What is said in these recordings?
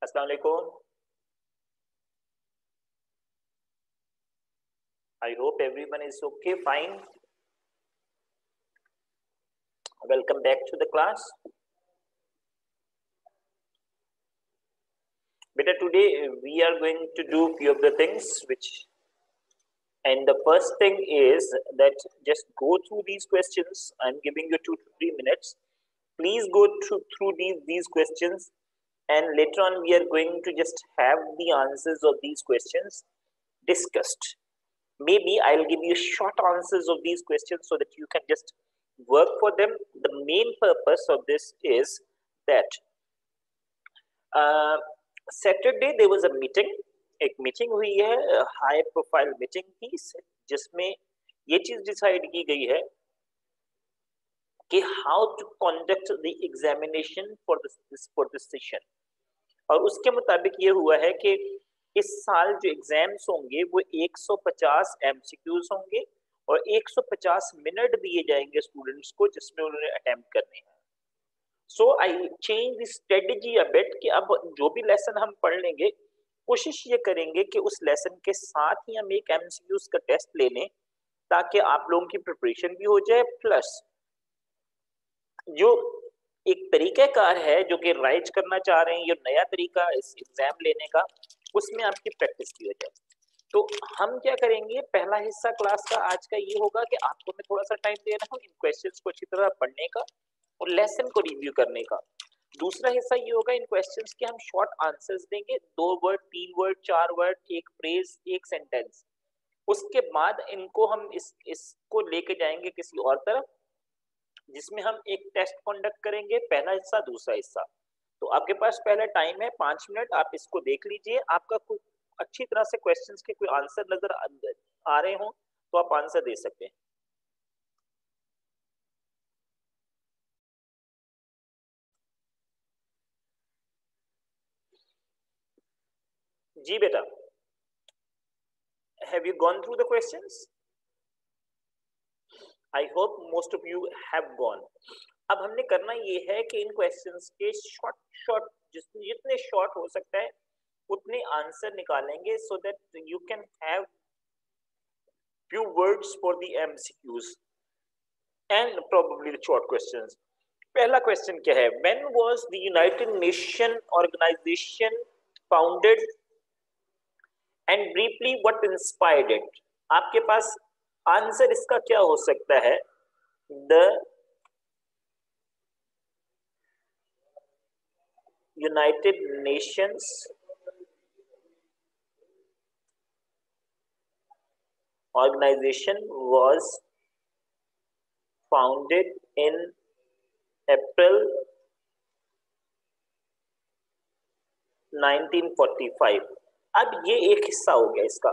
अस्सलाम वालेकुम। I hope everyone is okay, fine. Welcome back to the class. Beta, today we are going to do few of the things and the first thing is that just go through these questions. I'm giving you 2 to 3 minutes. Please go through these questions, and later on we are going to just have the answers of these questions discussed. Maybe I'll give you short answers of these questions so that you can just work for them. The main purpose of this is that Saturday there was a meeting, एक meeting हुई है, high profile meeting थी जिसमें ये चीज decide की गई है कि how to conduct the examination for this session. और उसके मुताबिक ये हुआ है कि इस साल जो एग्जाम्स होंगे वो 150 एमसीक्यूज होंगे और 150 मिनट दिए जाएंगे स्टूडेंट्स को जिसमें उन्होंने अटेम्प्ट करने हैं। So I change the strategy a bit कि अब जो भी लेसन हम पढ़ लेंगे कोशिश ये करेंगे कि उस लेसन के साथ ही हम एक एमसीक्यूज का टेस्ट ले लें ताकि आप लोगों की प्रिपरेशन भी हो जाए, प्लस जो एक तरीकाकार है जो कि राइज करना चाह रहे हैं, ये नया तरीका इस एग्जाम लेने का, उसमें आपकी प्रैक्टिस भी हो जाए। तो हम क्या करेंगे, पहला हिस्सा क्लास का आज का ये होगा कि आपको मैं थोड़ा सा टाइम दे रहा हूँ इन क्वेश्चंस को अच्छी तरह पढ़ने का और लेसन को रिव्यू करने का। दूसरा हिस्सा ये होगा इन क्वेश्चंस के हम शॉर्ट आंसर्स देंगे, 2 वर्ड, 3 वर्ड, 4 वर्ड, एक फ्रेज, एक सेंटेंस। उसके बाद इनको हम इसको लेके जाएंगे किसी और तरफ जिसमें हम एक टेस्ट कंडक्ट करेंगे, पहला हिस्सा दूसरा हिस्सा। तो आपके पास पहला टाइम है 5 मिनट, आप इसको देख लीजिए। आपका कुछ अच्छी तरह से क्वेश्चंस के कोई आंसर नजर आ रहे हो तो आप आंसर दे सकते हैं। जी बेटा, have you gone through the questions? I hope most of you have gone. अब हमने करना ये है कि इन क्वेश्चंस के शॉर्ट शॉर्ट जितने शॉर्ट हो सकता है उतने आंसर निकालेंगे सो that you can have few words for the MCQs and probably the short questions. पहला क्वेश्चन क्या है, when was the United Nation organization founded and briefly what inspired it? आपके पास आंसर इसका क्या हो सकता है? The United Nations organization was founded in April 1945। अब ये एक हिस्सा हो गया इसका।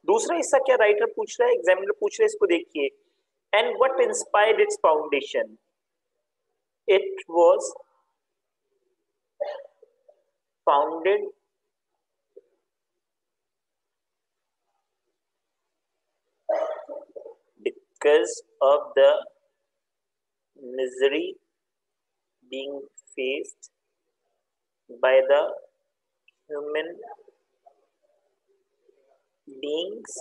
दूसरा हिस्सा क्या राइटर पूछ रहा है, एग्जामिनर पूछ रहा है, इसको देखिए। And what inspired it's foundation? It was founded because of the misery being faced by the human beings,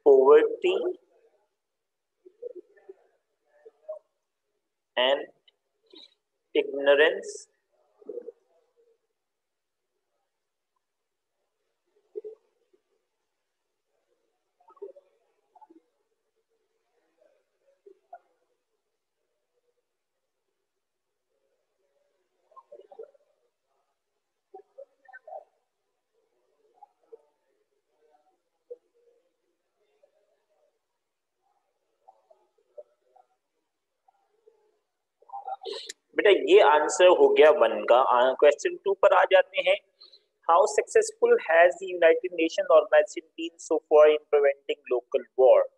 poverty and ignorance बेटा ये आंसर हो गया 1 का। क्वेश्चन 2 पर आ जाते हैं। How successful has the United Nation Organization been so far in preventing local war?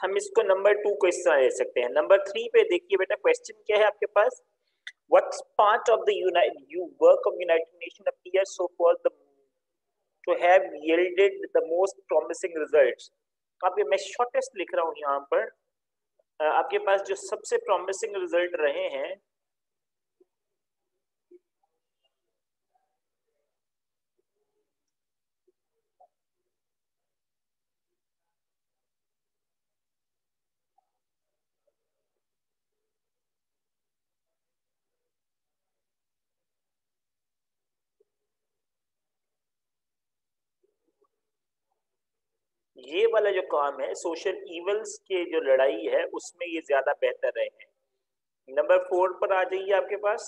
हम इसको नंबर 2 को इस तरह ले सकते हैं। नंबर 3 पे देखिए बेटा, क्वेश्चन क्या है आपके पास, what part of the work of United Nations appears so far to have yielded the most promising results? अब ये मैं शॉर्टेस्ट लिख रहा हूँ यहाँ पर, आपके पास जो सबसे प्रॉमिसिंग रिजल्ट रहे हैं, ये वाला जो काम है सोशल इवल्स के जो लड़ाई है उसमें ये ज्यादा बेहतर रहे हैं। नंबर 4 पर आ जाइए आपके पास,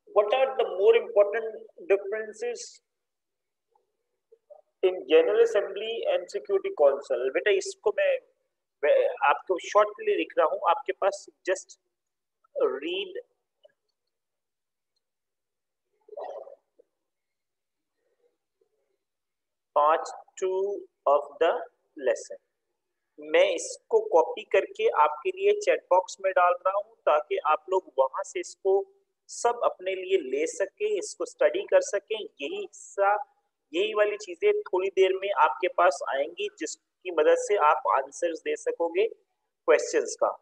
what are the more important differences in General Assembly and Security Council? बेटा इसको मैं आपको शॉर्टली लिख रहा हूं, आपके पास just read part 2 of the lesson. मैं इसको कॉपी करके आपके लिए चैट बॉक्स में डाल रहा हूं ताकि आप लोग वहां से इसको सब अपने लिए ले सकें, इसको स्टडी कर सकें। यही हिस्सा, यही वाली चीजें थोड़ी देर में आपके पास आएंगी जिसकी मदद से आप आंसर्स दे सकोगे क्वेश्चंस का।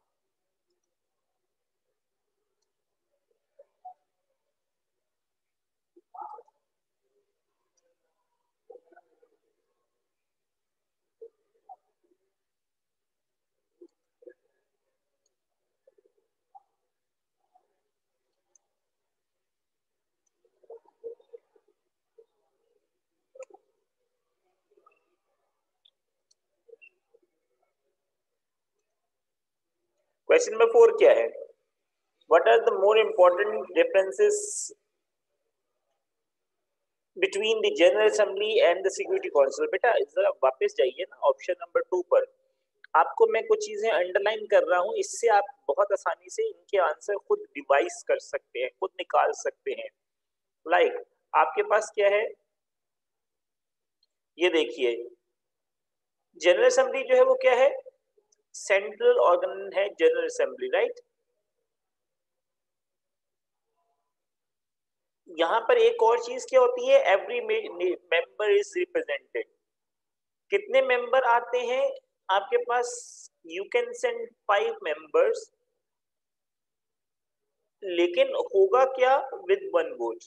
क्वेश्चन नंबर 4 क्या है, what are the more important differences between the General Assembly and the Security Council? बेटा जरा वापस जाइए ना ऑप्शन नंबर 2 पर, आपको मैं कुछ चीजें अंडरलाइन कर रहा हूं, इससे आप बहुत आसानी से इनके आंसर खुद डिवाइस कर सकते हैं, खुद निकाल सकते हैं। लाइक आपके पास क्या है, ये देखिए, जनरल असेंबली जो है वो क्या है, सेंट्रल ऑर्गन है जनरल असेंबली, राइट। यहाँ पर एक और चीज क्या होती है, एवरी मेंबर इज रिप्रेजेंटेड। कितने मेंबर आते हैं आपके पास, यू कैन सेंड 5 मेंबर्स, लेकिन होगा क्या, विद 1 वोट।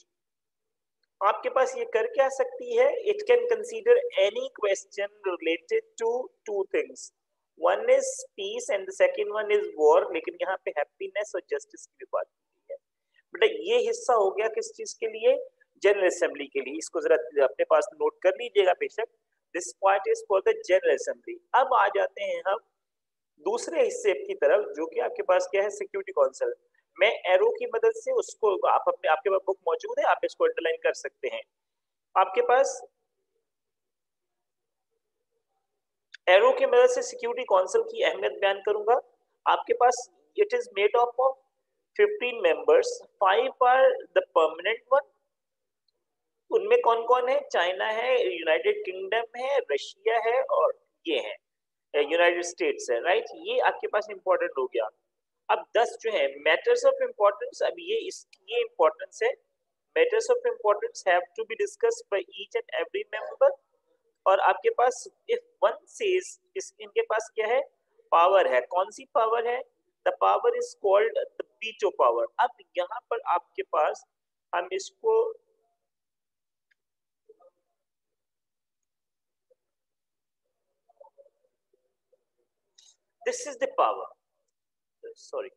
आपके पास ये कर क्या सकती है, it can consider any question related to 2 things, one is peace and the second one is war. लेकिन यहाँ पे हैप्पीनेस और जस्टिस की भी बात की है। बेटा ये हिस्सा हो गया किस चीज के लिए, जनरल असेंबली के लिए। इसको जरा अपने पास नोट कर लीजिएगा बेशक, this part is for the General assembly. अब आ जाते हैं हम दूसरे हिस्से की तरफ, जो कि आपके पास क्या है, सिक्योरिटी काउंसिल। मैं एरो की मदद से उसको, आप अपने, आपके पास बुक मौजूद है, आप इसको अंडरलाइन कर सकते हैं। आपके पास एरो की मदद से सिक्योरिटी काउंसिल की अहमियत बयान करूंगा। आपके पास it is made up of 15 members, 5 are the permanent one. उनमें कौन कौन है, चाइना है, यूनाइटेड किंगडम है, रशिया है, और ये है यूनाइटेड स्टेट्स है, राइट। ये आपके पास इंपॉर्टेंट हो गया। अब 10 जो है मैटर्स ऑफ इंपॉर्टेंस, अब ये इंपॉर्टेंस है, matters of importance have to be discussed by each and every member. और आपके पास इफ वन सेज, इस इनके पास क्या है, पावर है। कौन सी पावर है, the power is called the veto power. अब यहाँ पर आपके पास हम इसको this is the power, sorry,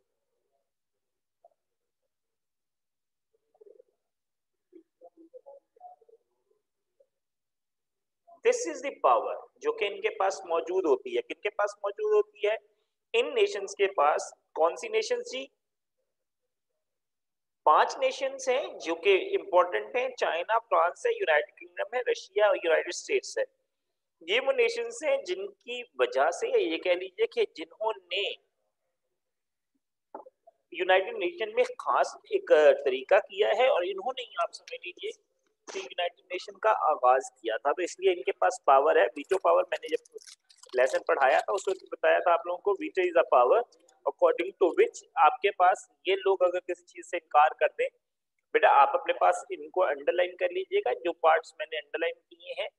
this is the power जो कि इनके पास मौजूद होती है। किनके पास मौजूद होती है, इन नेशंस के पास। कौन सी नेशंस जी, 5 नेशंस हैं जो कि इंपॉर्टेंट हैं, चाइना, फ्रांस है, यूनाइटेड किंगडम है, रशिया और यूनाइटेड स्टेट्स है। ये वो नेशंस हैं जिनकी वजह से, ये कह लीजिए कि जिन्होंने यूनाइटेड नेशन में खास एक तरीका किया है, और इन्होंने ही, आप समझ लीजिए यूनाइटेड नेशन का आगाज किया था, तो इसलिए इनके पास पावर है, वीटो पावर। मैंने जब लेसन पढ़ाया था उसमें बताया था आप लोगों को, veto is a power according to which आपके पास ये लोग अगर किसी चीज से इनकार कर दें, बेटा आप अपने पास इनको अंडरलाइन कर लीजिएगा, जो पार्ट्स मैंने अंडरलाइन किए हैं,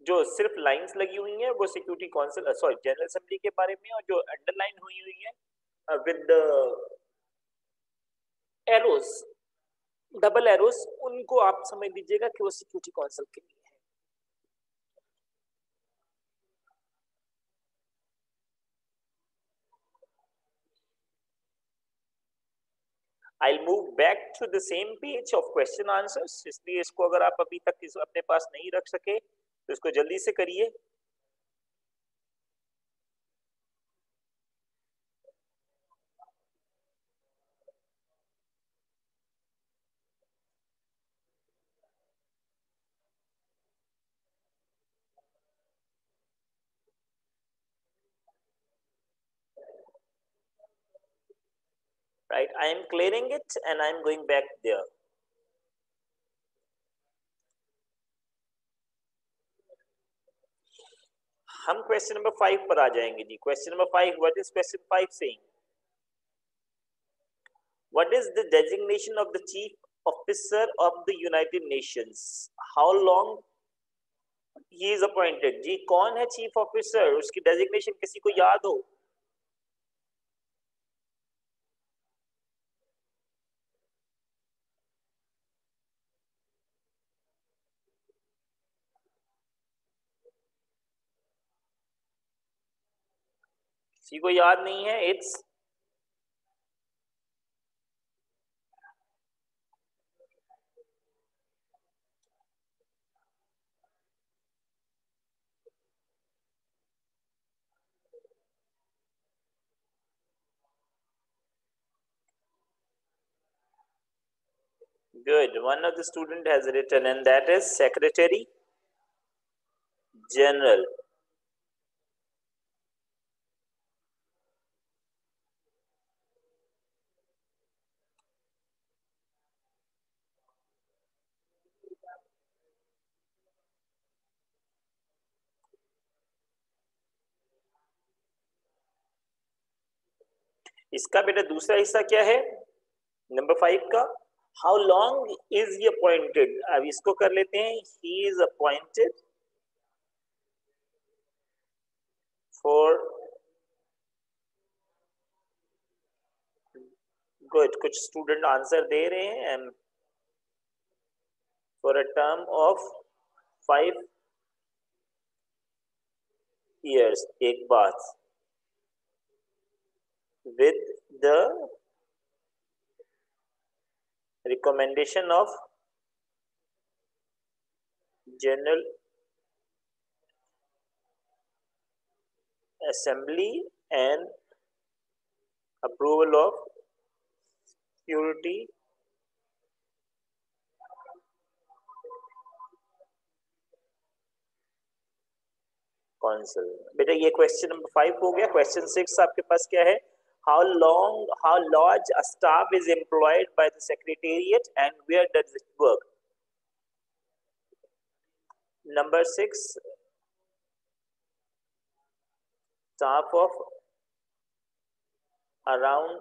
जो सिर्फ लाइंस लगी हुई हैं वो security council sorry general assembly के बारे में, और जो अंडरलाइन हुई हुई है विद एरोस, डबल एरोस, उनको आप समझ लीजिएगा कि वो सिक्योरिटी काउंसिल के लिए है। I'll move back to the same page of question answers, इसलिए इसको अगर आप अभी तक अपने पास नहीं रख सके तो इसको जल्दी से करिए। Right, I am clearing it and I am going back there. हम क्वेश्चन नंबर 5 पर आ जाएंगे जी। Question number 5, what is question 5 saying? What is the designation of the chief officer of the United Nations? How long he is appointed? जी कौन है chief officer, उसकी designation किसी को याद हो? किसी को याद नहीं है? It's good. One of the student has written, and that is Secretary General. इसका बेटा दूसरा हिस्सा क्या है नंबर 5 का? How long is he appointed? अब इसको कर लेते हैं, he is appointed for, good, कुछ स्टूडेंट आंसर दे रहे हैं, for a term of 5 years, एक बात, with the recommendation of General Assembly and approval of Security Council। बेटा ये क्वेश्चन नंबर 5 हो गया। क्वेश्चन 6 आपके पास क्या है? how large a staff is employed by the secretariat and where does it work? Number 6, staff of around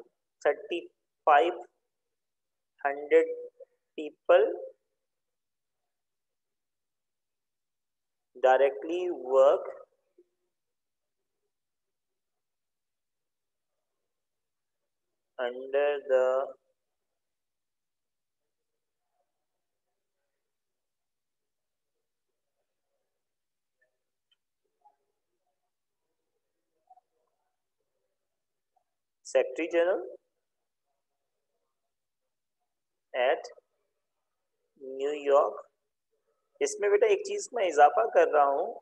3,500 people directly work under the Secretary General at new York. इसमें बेटा एक चीज मैं इजाफा कर रहा हूं,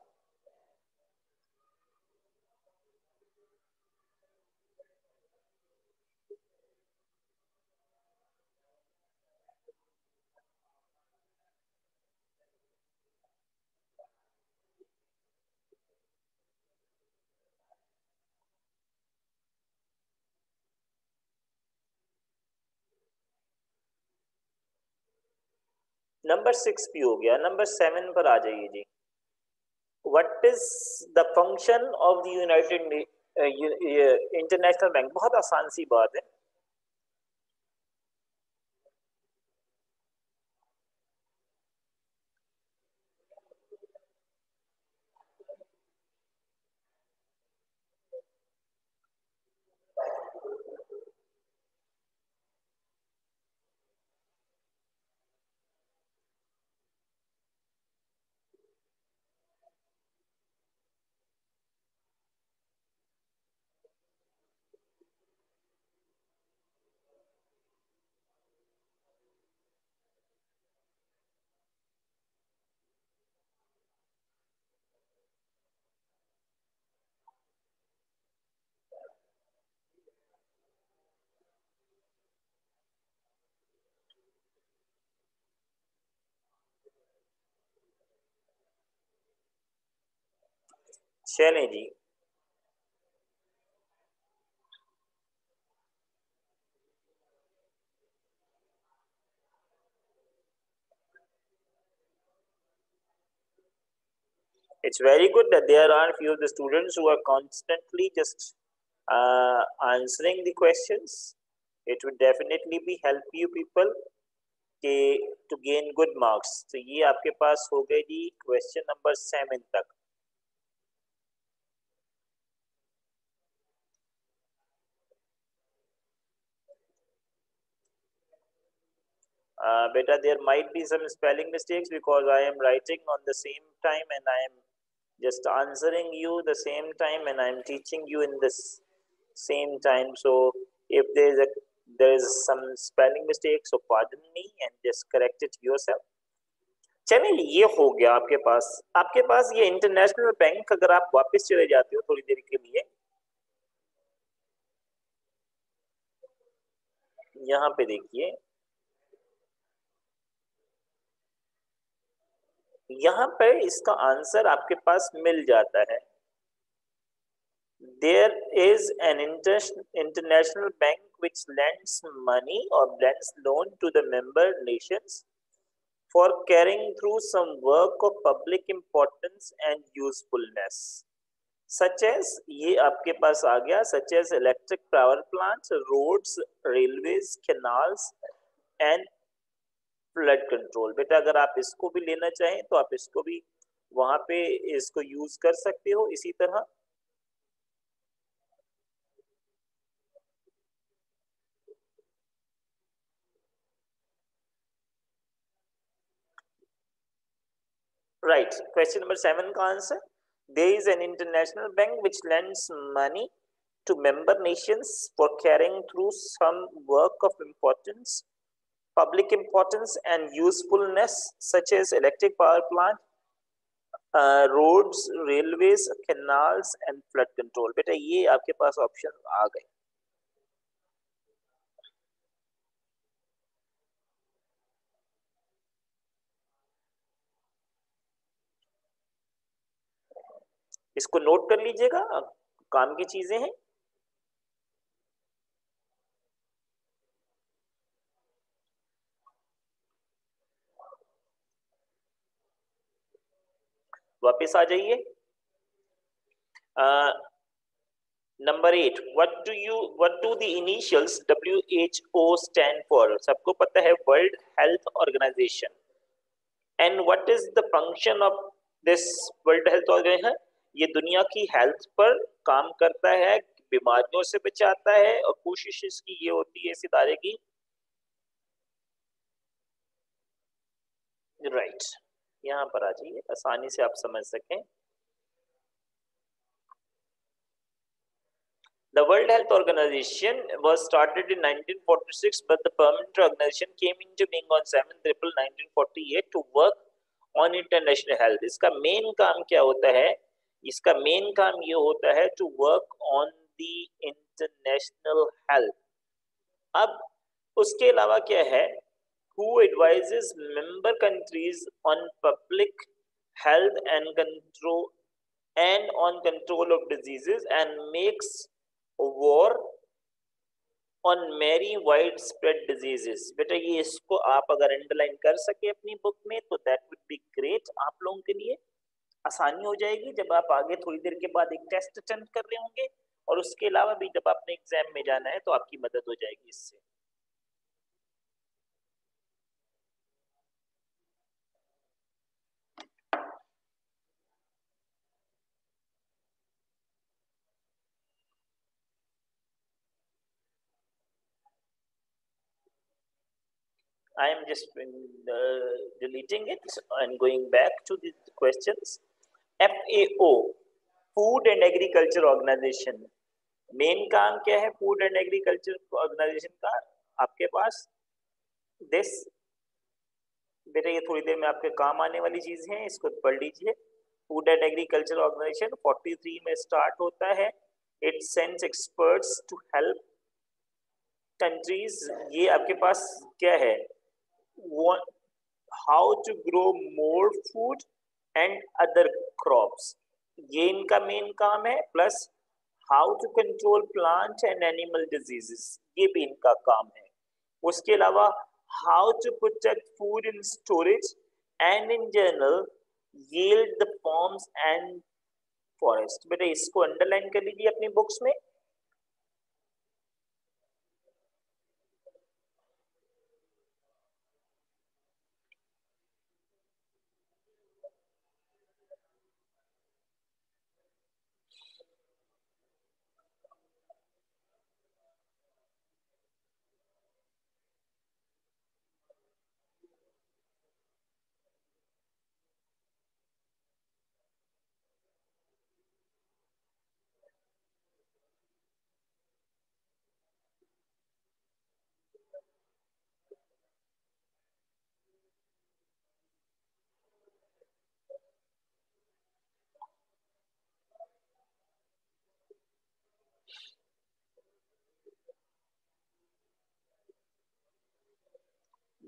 नंबर 6 भी हो गया, नंबर 7 पर आ जाइए जी। What is the function of the united international bank? बहुत आसान सी बात है। चलें जी। It's very good that there are few of the students who are constantly just answering the questions. It would definitely be help you people के to gain good marks. तो ये आपके पास हो गए जी क्वेश्चन नंबर 7 तक। Beta, there might be some spelling mistakes because I am writing on the same time and I am just answering you the same time and I am teaching you in this same time. So if there is some spelling mistake, so pardon me and just correct it yourself. चलिए ये हो गया आपके पास ये international bank. अगर आप वापस चले जाते हो थोड़ी देर के लिए, यहाँ पे देखिए, यहाँ पे इसका आंसर आपके पास मिल जाता है। There is an international bank which lends money or lends loan to the member nations for carrying through some work of public importance and usefulness. Such as ये आपके पास आ गया, such as electric power plants, roads, railways, canals and flood control। बेटा अगर आप इसको भी लेना चाहें तो आप इसको भी वहां पे इसको यूज कर सकते हो इसी तरह। Right. Question number 7 का answer, there is an international bank which lends money to member nations for carrying through some work of importance, public importance and usefulness such as electric power plant, roads, railways, canals and flood control। बेटा ये आपके पास option आ गए। इसको note कर लीजिएगा, काम की चीजें हैं। वापस आ जाइए। Number 8, what do the initials WHO stand for? सबको पता है World Health Organization. And what is the function of this World Health Organization? ये दुनिया की हेल्थ पर काम करता है, बीमारियों से बचाता है और कोशिश इसकी ये होती है इस इदारे की। राइट, यहाँ पर आ जाइए आसानी से आप समझ सकें। The World Health Organization was started in 1946, but the permanent organization came into being on 7th April 1948 to work on international health। इसका मेन काम क्या होता है? इसका मेन काम ये होता है to work on the international health। अब उसके अलावा क्या है? Who advises member countries on public health and on control of diseases and makes war on many wide spread diseases. बेटा ये इसको आप अगर अंडरलाइन कर सके अपनी बुक में तो दैट वुड बी ग्रेट, आप लोगों के लिए आसानी हो जाएगी जब आप आगे थोड़ी देर के बाद एक टेस्ट अटेंड कर रहे होंगे, और उसके अलावा भी जब आपने एग्जाम में जाना है तो आपकी मदद हो जाएगी इससे। I am just deleting it and going back to the questions. FAO, Food and Agriculture Organization, main काम क्या है फूड एंड एग्रीकल्चर ऑर्गेनाइजेशन का आपके पास? दिस, बेटा ये थोड़ी देर में आपके काम आने वाली चीज है, इसको पढ़ लीजिए। फूड एंड एग्रीकल्चर ऑर्गेनाइजेशन 43 में स्टार्ट होता है। It sends experts to help countries, ये आपके पास क्या है, how to grow more food and other crops, ये इनका मेन काम है। Plus how to control plant and animal diseases, ये भी इनका काम है। उसके अलावा how to protect food in storage and in general yield the forms and forest। बेटा इसको अंडरलाइन कर लीजिए अपनी बुक्स में।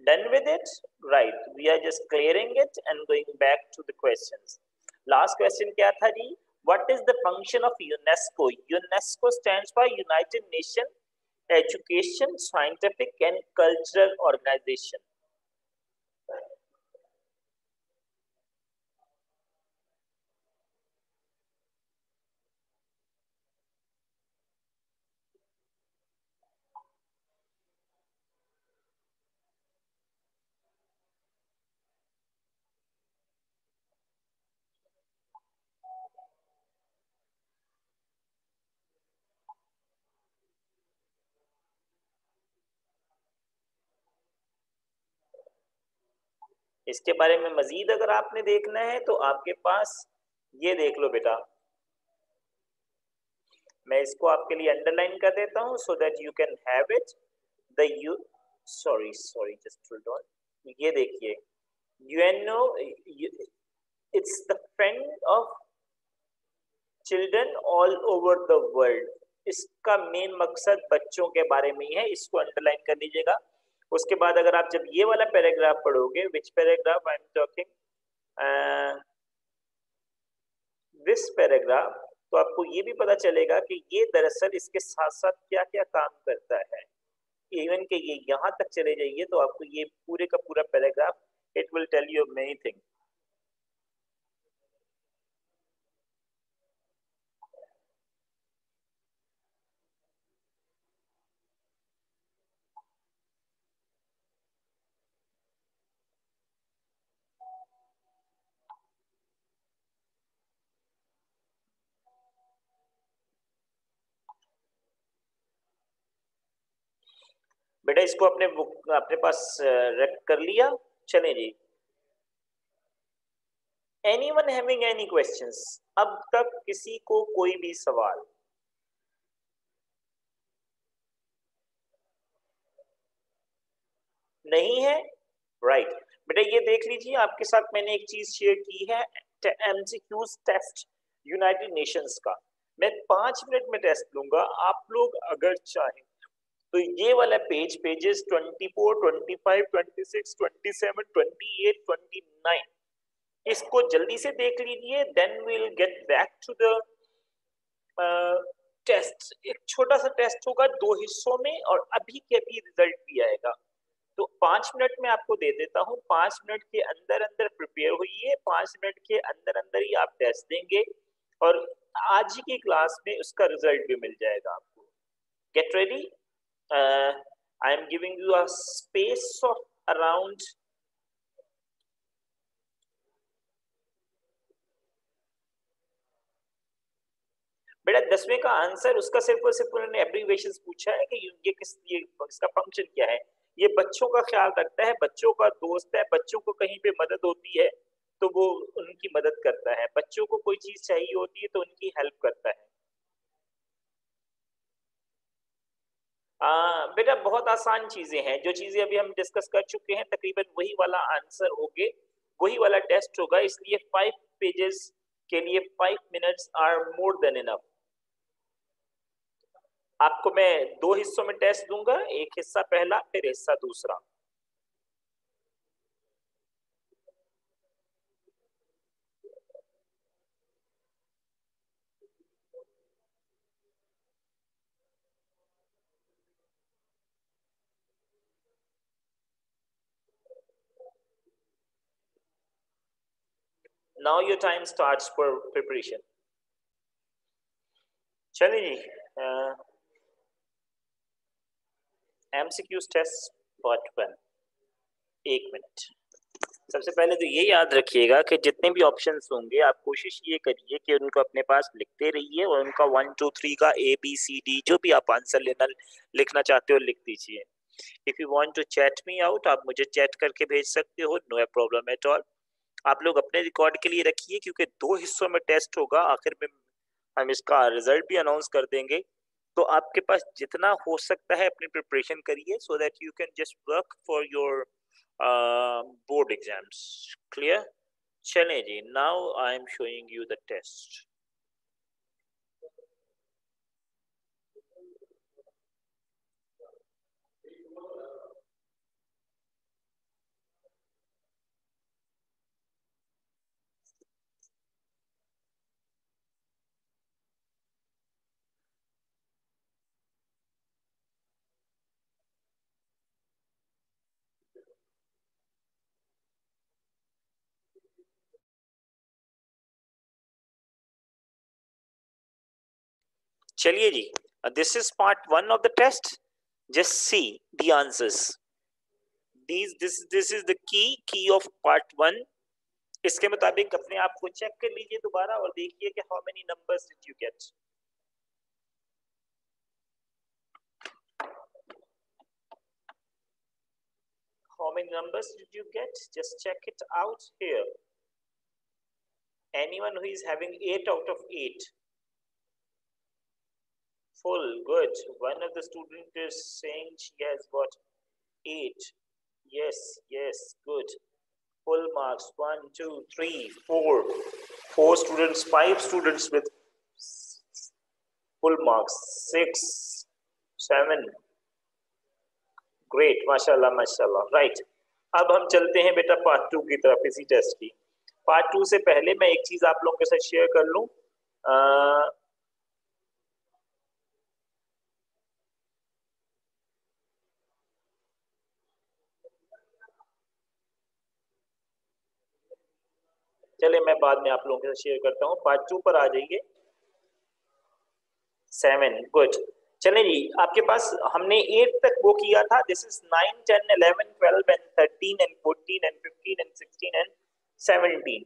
Done with it? Right. We are just clearing it and going back to the questions. Last question क्या था जी? What is the function of UNESCO? UNESCO stands for United Nations Education, Scientific and Cultural Organization. इसके बारे में मजीद अगर आपने देखना है तो आपके पास ये देख लो बेटा, मैं इसको आपके लिए अंडरलाइन कर देता हूं सो that you can have it. The you sorry sorry just hold on, ये देखिए UNO, it's the friend of children all over the world. इसका मेन मकसद बच्चों के बारे में ही है, इसको अंडरलाइन कर लीजिएगा। उसके बाद अगर आप जब ये वाला पैराग्राफ पढ़ोगे, which paragraph I am talking, this paragraph, तो आपको ये भी पता चलेगा कि ये दरअसल इसके साथ साथ क्या क्या काम करता है। इवन कि ये यहाँ तक चले जाइए तो आपको ये पूरे का पूरा paragraph, it will tell you many thing. बेटा इसको अपने बुक अपने पास रख कर लिया, चले जी। Anyone having any questions? अब तक किसी को कोई भी सवाल नहीं है? राइट बेटा ये देख लीजिए, आपके साथ मैंने एक चीज शेयर की है, एमसीक्यूज टेस्ट यूनाइटेड नेशंस का। मैं 5 मिनट में टेस्ट लूंगा, आप लोग अगर चाहें तो ये वाला पेजेस 24, 25, 26, 27, 28, 29 इसको जल्दी से देख लीजिए। Then we will get back to the test, एक छोटा सा टेस्ट होगा 2 हिस्सों में, और अभी के अभी रिजल्ट भी आएगा। तो 5 मिनट में आपको दे देता हूँ, 5 मिनट के अंदर अंदर प्रिपेयर हुई है, 5 मिनट के अंदर अंदर ही आप टेस्ट देंगे, और आज ही की क्लास में उसका रिजल्ट भी मिल जाएगा आपको। Get ready, I am giving you a space of around बेटा 10वें का आंसर उसका सिर्फ और सिर्फ उन्होंने एब्रीविएशन पूछा है कि ये इसका फंक्शन क्या है। ये बच्चों का ख्याल रखता है, बच्चों का दोस्त है, बच्चों को कहीं पे मदद होती है तो वो उनकी मदद करता है, बच्चों को कोई चीज चाहिए होती है तो उनकी हेल्प करता है। बेटा बहुत आसान चीजें हैं, जो चीजें अभी हम डिस्कस कर चुके हैं तकरीबन वही वाला आंसर होगे, वही वाला टेस्ट होगा, इसलिए 5 पेजेस के लिए 5 minutes are more than enough. आपको मैं 2 हिस्सों में टेस्ट दूंगा, एक हिस्सा पहला फिर हिस्सा दूसरा। Now your time starts for preparation. चलिए जी, एमसीक्यूज टेस्ट पार्ट 1, 1 मिनट। सबसे पहले तो ये याद रखिएगा कि जितने भी ऑप्शंस होंगे आप कोशिश ये करिए कि उनको अपने पास लिखते रहिए, और उनका 1 2 3 का ABCD जो भी आप आंसर लिखना चाहते हो लिख दीजिए। If you want to chat me out, आप मुझे चैट करके भेज सकते हो, नो प्रॉब्लम एट ऑल। आप लोग अपने रिकॉर्ड के लिए रखिए, क्योंकि 2 हिस्सों में टेस्ट होगा, आखिर में हम इसका रिजल्ट भी अनाउंस कर देंगे। तो आपके पास जितना हो सकता है अपनी प्रिपरेशन करिए, so that you can just work for your board exams. Clear? चलें जी, now I am showing you the test. चलिए जी, this is part 1 of the test, just see the answers. This is the key of part 1। इसके मुताबिक अपने आप को check कर लीजिए दोबारा और देखिए कि how many numbers did you get. How many numbers did you get? Just check it out here. Anyone who is having 8 out of 8? Full, good. One of the students is saying she has got 8. Yes, yes, good. Full marks, 1 2 3 4. 4 students, 5 students with full marks, 6 7. Great, माशाल्लाह माशाल्लाह। Right, अब हम चलते हैं बेटा part 2 की तरफ, इसी टेस्ट की। पार्ट 2 से पहले मैं एक चीज आप लोगों के साथ शेयर कर लूं। चले मैं बाद में आप लोगों के साथ शेयर करता हूं। पार्ट 2 पर आ जाइए। 7, गुड। चले जी, आपके पास हमने 8 तक वो किया था। This is 9 10 11 12 and 13 and 14 and 15 and 16 and 17।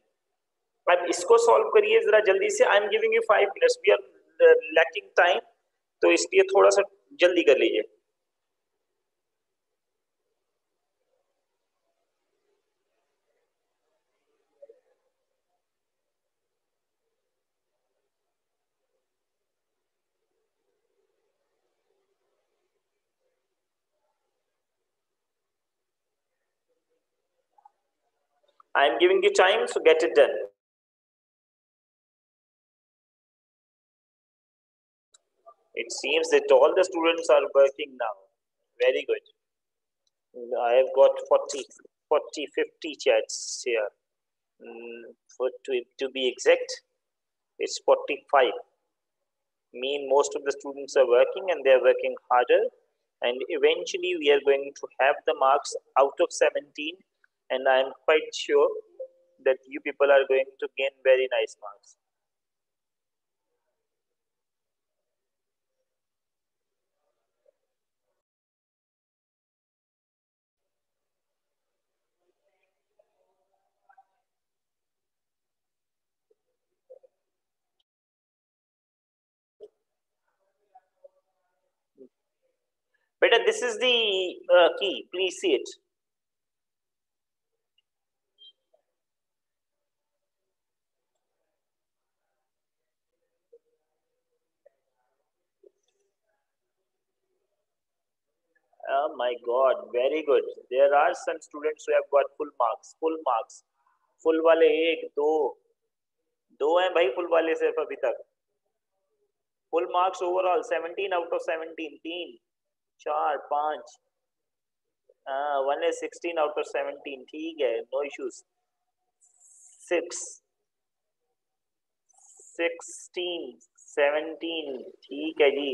अब इसको सॉल्व करिए जरा जल्दी से। I am giving you 5 minutes, we are lacking time, तो इसलिए थोड़ा सा जल्दी कर लीजिए। I am giving you time, so get it done. It seems that all the students are working now. Very good. I have got 40, 50 chats here. To be exact, it's 45. mean most of the students are working and they are working harder, and eventually we are going to have the marks out of 17, and I am quite sure that you people are going to gain very nice marks. Beta, this is the key. Please see it. Oh my God, very good. There are some students who have got full marks. Full marks. Full वाले एक दो, दो हैं भाई full वाले सिर्फ अभी तक. Full marks overall 17 out of 17. तीन, चार, पांच. 1 is 16 आउट ऑफ 17. ठीक है, नो इश्यूज. 6, 16, 17. ठीक है जी.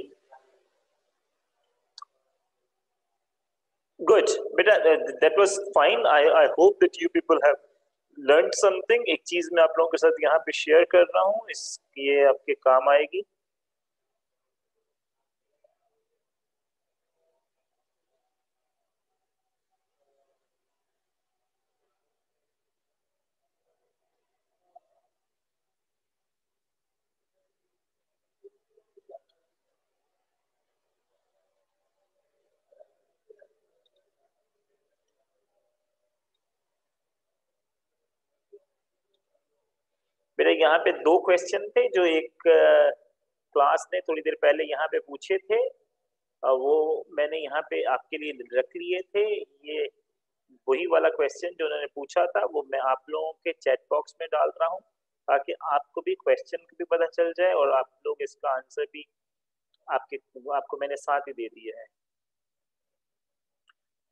Good. Beta, that was fine. I hope that you people have learned something. एक चीज मैं आप लोगों के साथ यहाँ पे शेयर कर रहा हूँ, इस ये आपके काम आएगी. मेरे यहाँ पे दो क्वेश्चन थे जो एक क्लास ने थोड़ी देर पहले यहाँ पे पूछे थे. वो मैंने यहाँ पे आपके लिए रख लिए थे. ये वही वाला क्वेश्चन जो उन्होंने पूछा था वो मैं आप लोगों के चैट बॉक्स में डाल रहा हूँ, ताकि आपको भी क्वेश्चन भी पता चल जाए और आप लोग इसका आंसर भी आपके आपको मैंने साथ ही दे दिया है.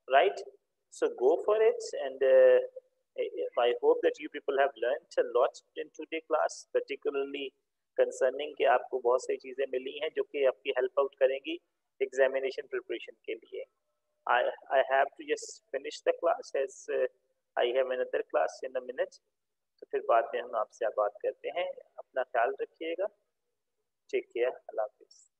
Right? So go for it, and I hope that you people have learned a lot in today class, particularly concerning कि आपको बहुत सारी चीजें मिली हैं जो कि आपकी हेल्प आउट करेंगी एग्जामिनेशन प्रिपरेशन के लिए. I I have to just finish the class as I have another class in a minute. तो फिर बाद में हम आपसे बात करते हैं. अपना ख्याल रखिएगा. Take care. अल्लाह हाफिज.